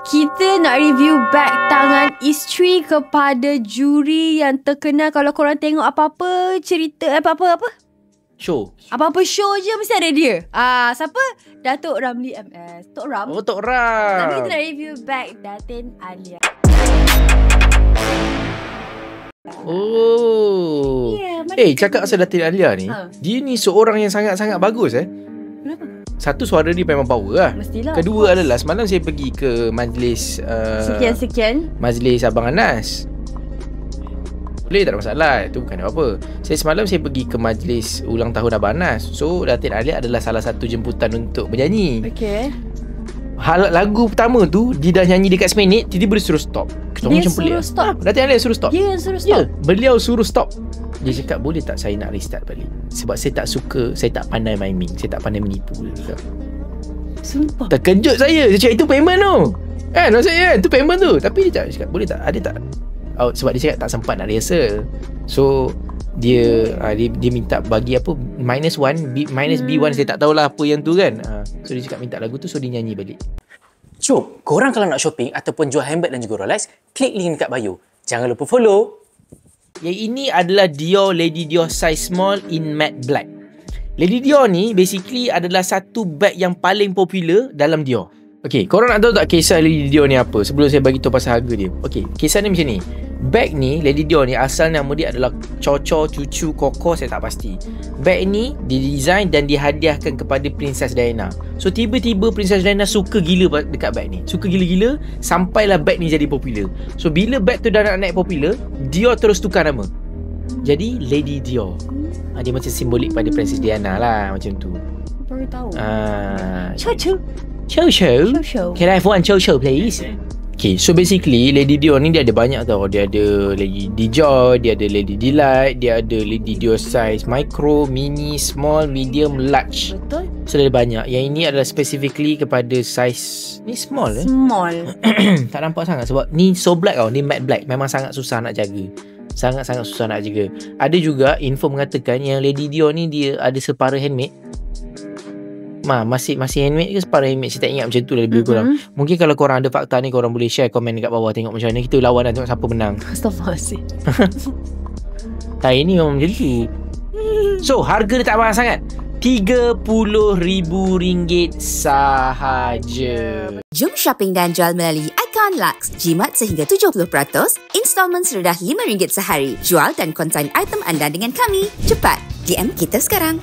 Kita nak review beg tangan isteri kepada juri yang terkenal. Kalau korang tengok apa-apa cerita, apa-apa Show. apa-apa show je mesti ada dia. Siapa? Datuk Ramli MS. Tok Ram. Oh, Tok Ram. Tapi kita nak review beg Datin Alia. Oh. Cakap pasal Datin Alia ni, dia ni seorang yang sangat-sangat bagus Kenapa? Satu, suara dia memang power lah. Mestilah. Kedua adalah semalam saya pergi ke majlis sekian-sekian. majlis Abang Anas. Boleh, tak ada masalah. Itu bukan apa-apa. Semalam saya pergi ke majlis ulang tahun Abang Anas. So Datin Alia adalah salah satu jemputan untuk bernyanyi. Okay. Lagu pertama tu dia dah nyanyi dekat seminit, tiba-tiba dia suruh stop. Kita Dia macam suruh pelik. stop? Datin Alia suruh stop. Dia yang suruh Ya, stop? beliau suruh stop. Dia cakap, boleh tak saya nak restart balik? Sebab saya tak suka, saya tak pandai miming, saya tak pandai menipu. Dia cakap. Sumpah. Terkejut saya. Dia cakap, itu payment tu. Maksudnya kan, itu payment tu. Tapi dia cakap, boleh tak? Ada tak? Sebab dia cakap tak sempat nak rehearsal. So dia minta bagi apa, -1 -B1, saya tak tahulah apa yang tu kan. So dia cakap minta lagu tu, so dia nyanyi balik. Jom, korang kalau nak shopping ataupun jual handbag dan juga Rolex, klik link dekat bio. Jangan lupa follow. Yang ini adalah Dior Lady Dior size small in matte black. Lady Dior ni basically adalah satu bag yang paling popular dalam Dior. Okay, korang nak tahu tak kisah Lady Dior ni apa? Sebelum saya bagi tahu pasal harga dia. Okay, kisah ni macam ni. Bag ni, Lady Dior ni, asal nama dia adalah Coco, Cucu, Koko, saya tak pasti. Bag ni didesign dan dihadiahkan kepada Princess Diana. So tiba-tiba Princess Diana suka gila dekat bag ni. Suka gila-gila sampailah bag ni jadi popular. So bila bag tu dah nak naik popular, Dior terus tukar nama. Jadi Lady Dior. Dia macam simbolik pada Princess Diana lah, macam tu. Baru tahu. Chocho. Chocho. Can I have one Chocho please? Okay, so basically Lady Dior ni dia ada banyak tau. Dia ada Lady Dior, dia ada Lady Delight, dia ada Lady Dior size micro, mini, small, medium, large. Betul. So dia ada banyak. Yang ini adalah specifically kepada size ni small. Small. Tak nampak sangat sebab ni so black tau. Ni matte black. Memang sangat susah nak jaga. Sangat-sangat susah nak jaga. Ada juga info mengatakan yang Lady Dior ni dia ada separa handmade. Masih handmade ke separa handmade? Saya tak ingat macam tu lah lebih kurang. Mungkin kalau korang ada fakta ni, korang boleh share komen dekat bawah. Tengok macam mana kita lawan dan tengok siapa menang. Astaghfirullahaladzim. Ini memang macam tu. So harga dia tak mahal sangat, RM30,000 sahaja. Jom shopping dan jual melalui Icon Lux. Jimat sehingga 70%, installment serendah RM5 sehari. Jual dan konsign item anda dengan kami. Cepat, DM kita sekarang.